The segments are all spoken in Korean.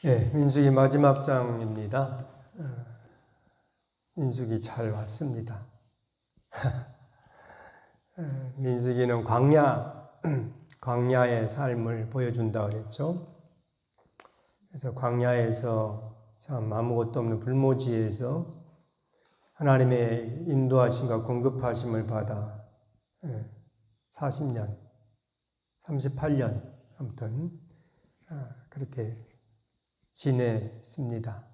예, 민수기 마지막 장입니다. 민수기 잘 왔습니다. 민수기는 광야의 삶을 보여준다 그랬죠. 그래서 광야에서 참 아무것도 없는 불모지에서 하나님의 인도하심과 공급하심을 받아 40년, 38년 아무튼 그렇게 지냈습니다.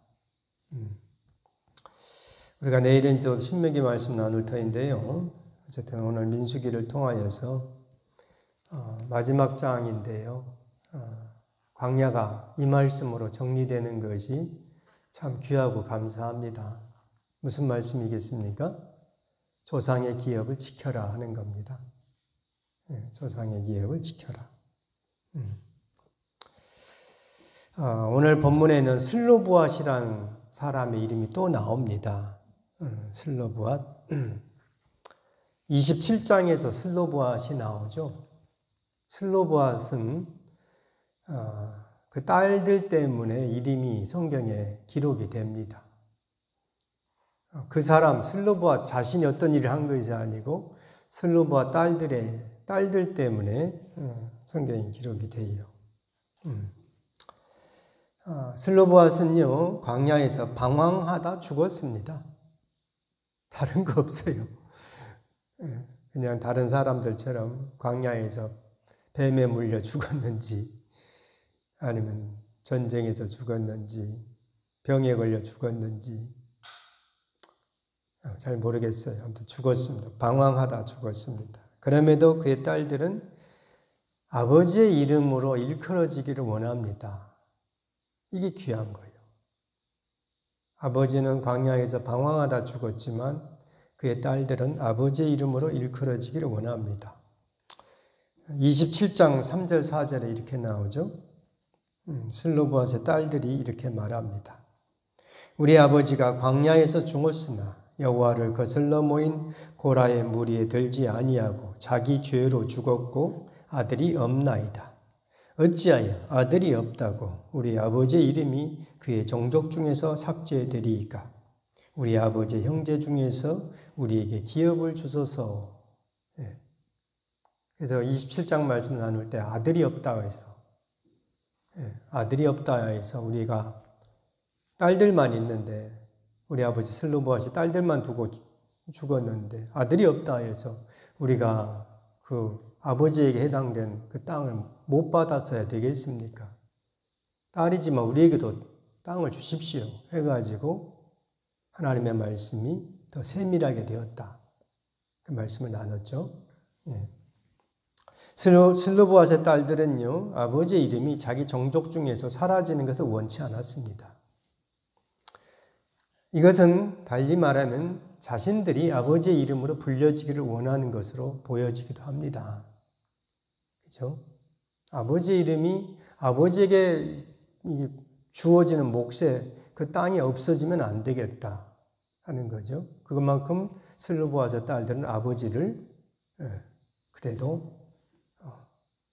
우리가 내일은 저 신명기 말씀 나눌 터인데요. 어쨌든 오늘 민수기를 통하여서 마지막 장인데요. 광야가 이 말씀으로 정리되는 것이 참 귀하고 감사합니다. 무슨 말씀이겠습니까? 조상의 기업을 지켜라 하는 겁니다. 조상의 기업을 지켜라. 오늘 본문에는 슬로브앗이란 사람의 이름이 또 나옵니다. 슬로브앗. 27장에서 슬로브앗이 나오죠. 슬로브앗은 그 딸들 때문에 이름이 성경에 기록이 됩니다. 그 사람 슬로브앗 자신이 어떤 일을 한 것이 아니고 슬로브앗 딸들 때문에 성경에 기록이 돼요. 슬로브앗은요, 광야에서 방황하다 죽었습니다. 다른 거 없어요. 그냥 다른 사람들처럼 광야에서 뱀에 물려 죽었는지, 아니면 전쟁에서 죽었는지, 병에 걸려 죽었는지, 잘 모르겠어요. 아무튼 죽었습니다. 방황하다 죽었습니다. 그럼에도 그의 딸들은 아버지의 이름으로 일컬어지기를 원합니다. 이게 귀한 거예요. 아버지는 광야에서 방황하다 죽었지만 그의 딸들은 아버지의 이름으로 일컬어지기를 원합니다. 27장 3절 4절에 이렇게 나오죠. 슬로브앗의 딸들이 이렇게 말합니다. 우리 아버지가 광야에서 죽었으나 여호와를 거슬러 모인 고라의 무리에 들지 아니하고 자기 죄로 죽었고 아들이 없나이다. 어찌하여 아들이 없다고 우리 아버지의 이름이 그의 종족 중에서 삭제되리이까? 우리 아버지의 형제 중에서 우리에게 기업을 주소서. 그래서 27장 말씀을 나눌 때 아들이 없다 해서 아들이 없다 해서 우리가 딸들만 있는데 우리 아버지 슬로브앗이 딸들만 두고 죽었는데 아들이 없다 해서 우리가 그 아버지에게 해당된 그 땅을 못 받았어야 되겠습니까? 딸이지만 우리에게도 땅을 주십시오 해가지고 하나님의 말씀이 더 세밀하게 되었다. 그 말씀을 나눴죠. 슬로브앗의 딸들은요, 아버지의 이름이 자기 종족 중에서 사라지는 것을 원치 않았습니다. 이것은 달리 말하면 자신들이 아버지의 이름으로 불려지기를 원하는 것으로 보여지기도 합니다. 그렇죠? 아버지의 이름이 아버지에게 주어지는 몫에 그 땅이 없어지면 안 되겠다 하는 거죠. 그것만큼 슬로브앗의 딸들은 아버지를 그래도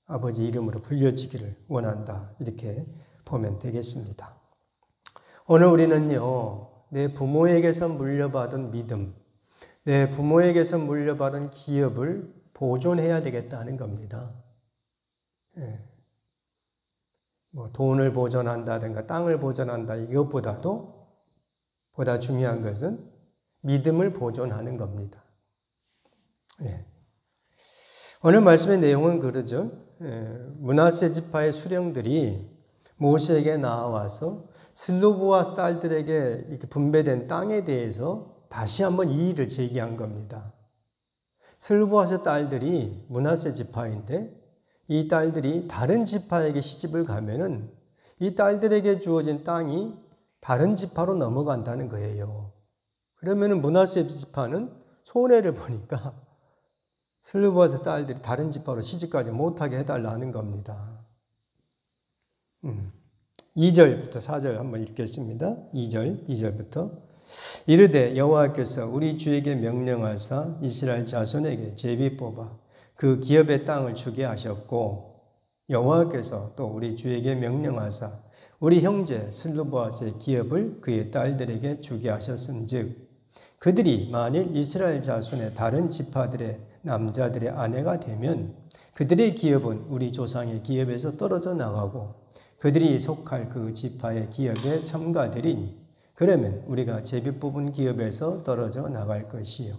아버지 이름으로 불려지기를 원한다. 이렇게 보면 되겠습니다. 오늘 우리는요, 내 부모에게서 물려받은 믿음, 내 부모에게서 물려받은 기업을 보존해야 되겠다는 겁니다. 뭐 돈을 보존한다든가 땅을 보존한다 이것보다도 보다 중요한 것은 믿음을 보존하는 겁니다. 오늘 말씀의 내용은 그러죠. 므낫세 지파의 수령들이 모세에게 나와서 슬로브앗 딸들에게 이렇게 분배된 땅에 대해서 다시 한번 이의를 제기한 겁니다. 슬로브앗의 딸들이 므낫세 지파인데 이 딸들이 다른 지파에게 시집을 가면은 이 딸들에게 주어진 땅이 다른 지파로 넘어간다는 거예요. 그러면은 므낫세 지파는 손해를 보니까 슬로브앗의 딸들이 다른 지파로 시집가지 못하게 해달라는 겁니다. 2절부터 4절 한번 읽겠습니다. 2절부터 이르되 여호와께서 우리 주에게 명령하사 이스라엘 자손에게 제비 뽑아 그 기업의 땅을 주게 하셨고 여호와께서 또 우리 주에게 명령하사 우리 형제 슬로보아스의 기업을 그의 딸들에게 주게 하셨은즉 그들이 만일 이스라엘 자손의 다른 지파들의 남자들의 아내가 되면 그들의 기업은 우리 조상의 기업에서 떨어져 나가고 그들이 속할 그 지파의 기업에 첨가되리니 그러면 우리가 제비 뽑은 기업에서 떨어져 나갈 것이요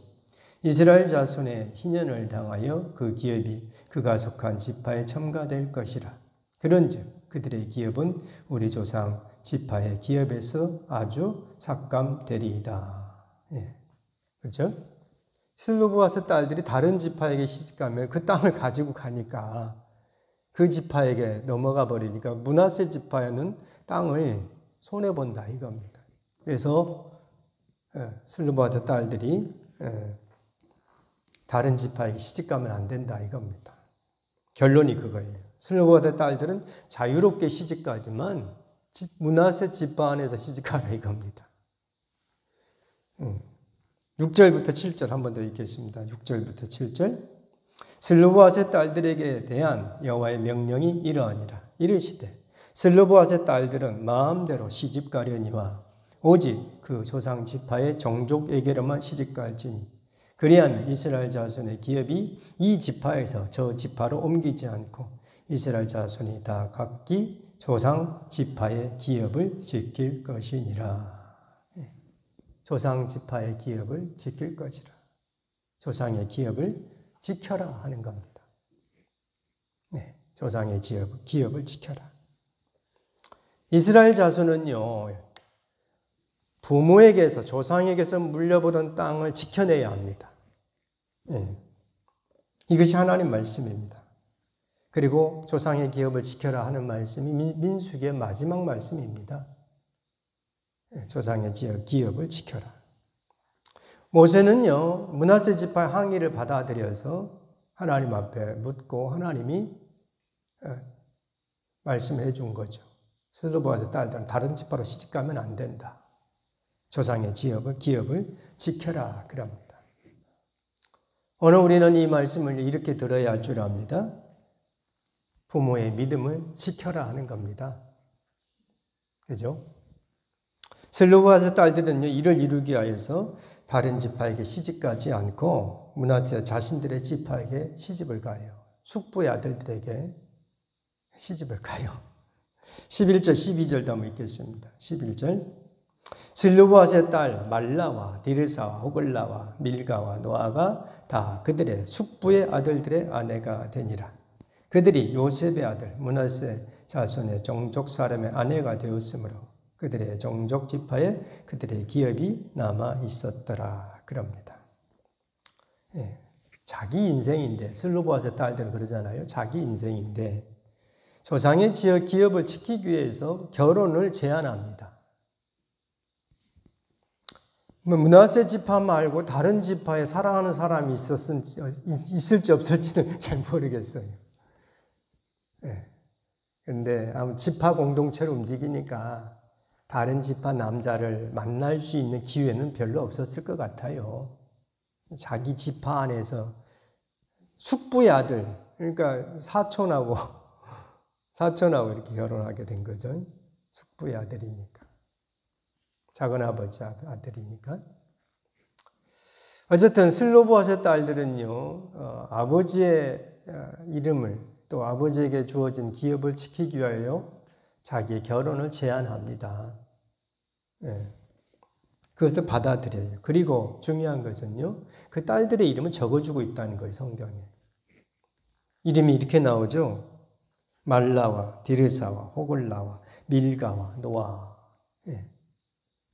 이스라엘 자손의 희년을 당하여 그 기업이 그가 속한 지파에 첨가될 것이라. 그런즉 그들의 기업은 우리 조상 지파의 기업에서 아주 삭감되리이다. 예. 그렇죠? 슬로보아스 딸들이 다른 지파에게 시집가면 그 땅을 가지고 가니까 그 지파에게 넘어가 버리니까 므낫세 지파에는 땅을 손해본다 이겁니다. 그래서 슬로보아스 딸들이 다른 지파에게 시집가면 안 된다 이겁니다. 결론이 그거예요. 슬로보아스 딸들은 자유롭게 시집가지만 므낫세 지파 안에서 시집가라 이겁니다. 6절부터 7절 한 번 더 읽겠습니다. 6절부터 7절. 슬로보아스의 딸들에게 대한 여호와의 명령이 이러하니라. 이르시되 슬로보아스의 딸들은 마음대로 시집가려니와 오직 그 조상 지파의 종족에게로만 시집갈지니 그리하면 이스라엘 자손의 기업이 이 지파에서 저 지파로 옮기지 않고 이스라엘 자손이 다 각기 조상 지파의 기업을 지킬 것이니라. 조상 지파의 기업을 지킬 것이라. 조상의 기업을 지켜라 하는 겁니다. 네, 조상의 기업을 지켜라. 이스라엘 자손은요, 부모에게서 조상에게서 물려보던 땅을 지켜내야 합니다. 네. 이것이 하나님 말씀입니다. 그리고 조상의 기업을 지켜라 하는 말씀이 민수기의 마지막 말씀입니다. 조상의 기업을 지켜라. 모세는요, 므낫세 지파의 항의를 받아들여서 하나님 앞에 묻고 하나님이 말씀해 준 거죠. 슬로보아스 딸들은 다른 지파로 시집가면 안 된다. 조상의 기업을 지켜라 그럽니다. 오늘 우리는 이 말씀을 이렇게 들어야 할 줄 압니다. 부모의 믿음을 지켜라 하는 겁니다. 그죠? 슬로보아스 딸들은요, 이를 이루기 위해서 다른 지파에게 시집가지 않고 므낫세 자신들의 지파에게 시집을 가요. 숙부의 아들들에게 시집을 가요. 11절, 12절도 한번 읽겠습니다. 11절. 슬로보아스의 딸 말라와 디르사와 호글라와 밀가와 노아가 다 그들의 숙부의 아들들의 아내가 되니라. 그들이 요셉의 아들 므낫세 자손의 종족 사람의 아내가 되었으므로 그들의 종족 지파에 그들의 기업이 남아 있었더라 그럽니다. 예, 자기 인생인데 슬로보아스 딸들은 그러잖아요. 자기 인생인데 조상의 기업을 지키기 위해서 결혼을 제한합니다. 므낫세 지파 말고 다른 지파에 사랑하는 사람이 있을지 없을지는 잘 모르겠어요. 그런데 아무튼 지파 공동체로 움직이니까 다른 지파 남자를 만날 수 있는 기회는 별로 없었을 것 같아요. 자기 지파 안에서 숙부의 아들, 그러니까 사촌하고 이렇게 결혼하게 된 거죠. 숙부의 아들이니까. 작은아버지 아들이니까. 어쨌든 슬로보아스의 딸들은요, 아버지의 이름을 또 아버지에게 주어진 기업을 지키기 위하여 자기의 결혼을 제한합니다. 예. 그것을 받아들여요. 그리고 중요한 것은요, 그 딸들의 이름을 적어주고 있다는 거예요, 성경에. 이름이 이렇게 나오죠. 말라와 디르사와 호글라와 밀가와 노아. 예.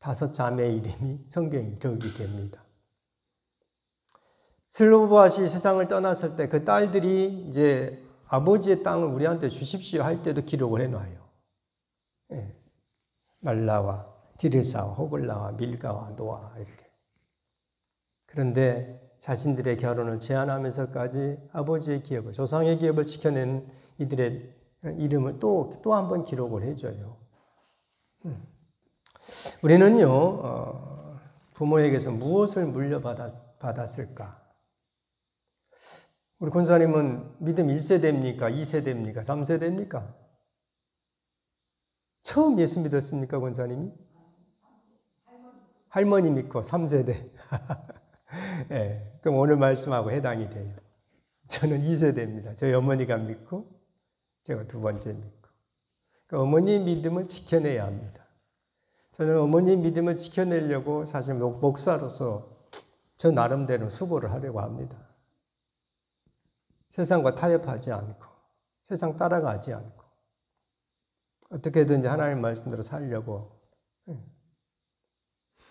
5 자매의 이름이 성경에 기록이 됩니다. 슬로보아스이 세상을 떠났을 때 그 딸들이 이제 아버지의 땅을 우리한테 주십시오 할 때도 기록을 해놔요. 예. 말라와 디르사와 호글라와 밀가와 노아 이렇게. 그런데 자신들의 결혼을 제한하면서까지 아버지의 기업을, 조상의 기업을 지켜낸 이들의 이름을 또 한 번 기록을 해줘요. 우리는요, 부모에게서 무엇을 물려받았을까? 우리 권사님은 믿음 1세대입니까? 2세대입니까? 3세대입니까? 처음 예수 믿었습니까, 권사님이? 할머니 믿고 3세대. 네, 그럼 오늘 말씀하고 해당이 돼요. 저는 2세대입니다. 저희 어머니가 믿고 제가 두 번째 믿고. 그 어머니 믿음을 지켜내야 합니다. 저는 어머니 믿음을 지켜내려고 사실 목사로서 저 나름대로 수고를 하려고 합니다. 세상과 타협하지 않고 세상 따라가지 않고 어떻게든지 하나님 말씀대로 살려고.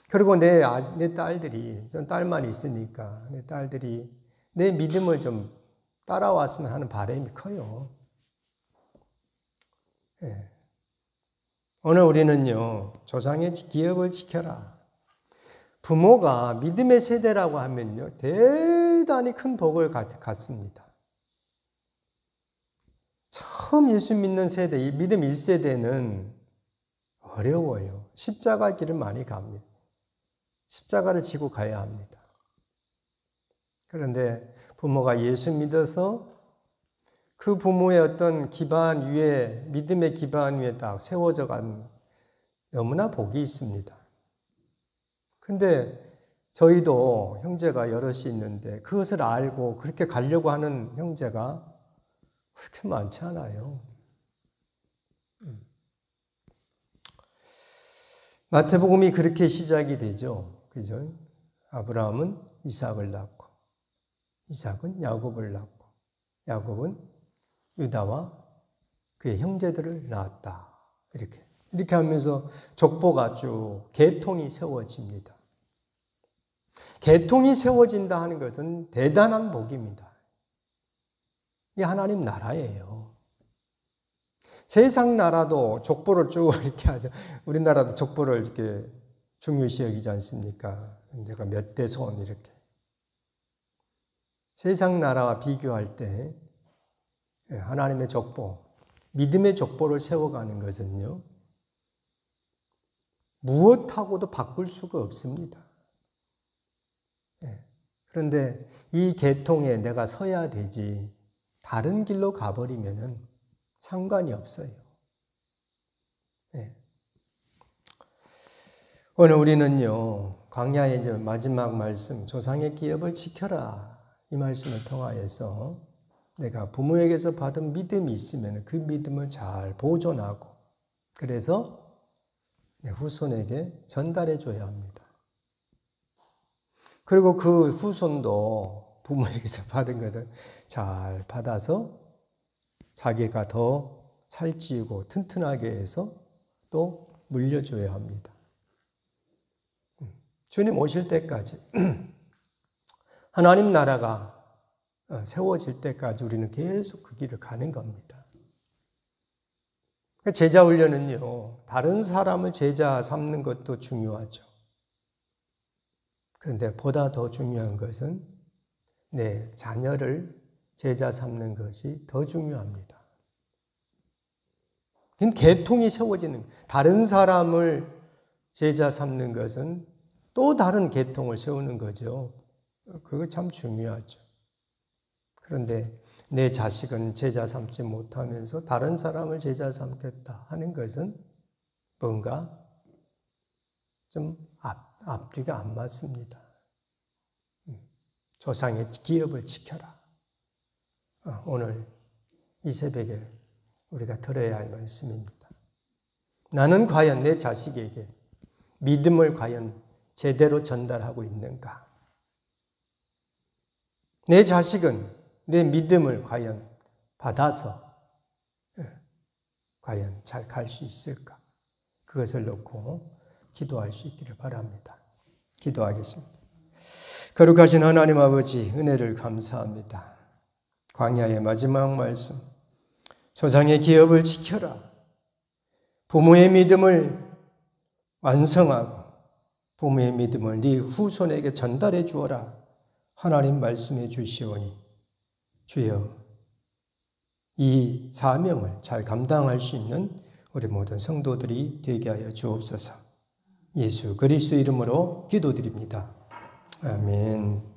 그리고 내 딸들이, 전 딸만 있으니까 내 딸들이 내 믿음을 좀 따라왔으면 하는 바람이 커요. 예. 오늘 우리는요, 조상의 기업을 지켜라. 부모가 믿음의 세대라고 하면요, 대단히 큰 복을 갖습니다. 처음 예수 믿는 세대, 이 믿음 1세대는 어려워요. 십자가 길을 많이 갑니다. 십자가를 지고 가야 합니다. 그런데 부모가 예수 믿어서 그 부모의 어떤 기반 위에, 믿음의 기반 위에 딱 세워져 간 너무나 복이 있습니다. 근데 저희도 형제가 여럿이 있는데 그것을 알고 그렇게 가려고 하는 형제가 그렇게 많지 않아요. 마태복음이 그렇게 시작이 되죠. 그죠? 아브라함은 이삭을 낳고, 이삭은 야곱을 낳고, 야곱은 유다와 그의 형제들을 낳았다. 이렇게 하면서 족보가 쭉 계통이 세워집니다. 계통이 세워진다 하는 것은 대단한 복입니다. 이 하나님 나라예요. 세상 나라도 족보를 쭉 이렇게 하죠. 우리나라도 족보를 이렇게 중요시 여기지 않습니까? 내가 몇 대 손 이렇게. 세상 나라와 비교할 때 하나님의 족보, 믿음의 족보를 세워가는 것은요, 무엇하고도 바꿀 수가 없습니다. 그런데 이 계통에 내가 서야 되지, 다른 길로 가버리면은 상관이 없어요. 오늘 우리는요, 광야의 이제 마지막 말씀, 조상의 기업을 지켜라. 이 말씀을 통하여서 내가 부모에게서 받은 믿음이 있으면 그 믿음을 잘 보존하고, 그래서 내 후손에게 전달해 줘야 합니다. 그리고 그 후손도 부모에게서 받은 것을 잘 받아서 자기가 더 살찌우고 튼튼하게 해서 또 물려줘야 합니다. 주님 오실 때까지, 하나님 나라가 세워질 때까지 우리는 계속 그 길을 가는 겁니다. 제자 훈련은요, 다른 사람을 제자 삼는 것도 중요하죠. 그런데 보다 더 중요한 것은 내 자녀를 제자 삼는 것이 더 중요합니다. 계통이 세워지는, 다른 사람을 제자 삼는 것은 또 다른 계통을 세우는 거죠. 그거 참 중요하죠. 그런데 내 자식은 제자 삼지 못하면서 다른 사람을 제자 삼겠다 하는 것은 뭔가 좀 앞뒤가 안 맞습니다. 조상의 기업을 지켜라. 오늘 이 새벽에 우리가 들어야 할 말씀입니다. 나는 과연 내 자식에게 믿음을 과연 제대로 전달하고 있는가? 내 자식은 내 믿음을 과연 받아서 과연 잘 갈 수 있을까? 그것을 놓고 기도할 수 있기를 바랍니다. 기도하겠습니다. 거룩하신 하나님 아버지, 은혜를 감사합니다. 광야의 마지막 말씀, 조상의 기업을 지켜라. 부모의 믿음을 완성하고 부모의 믿음을 네 후손에게 전달해 주어라. 하나님 말씀해 주시오니 주여, 이 사명을 잘 감당할 수 있는 우리 모든 성도들이 되게 하여 주옵소서. 예수 그리스도 이름으로 기도드립니다. 아멘.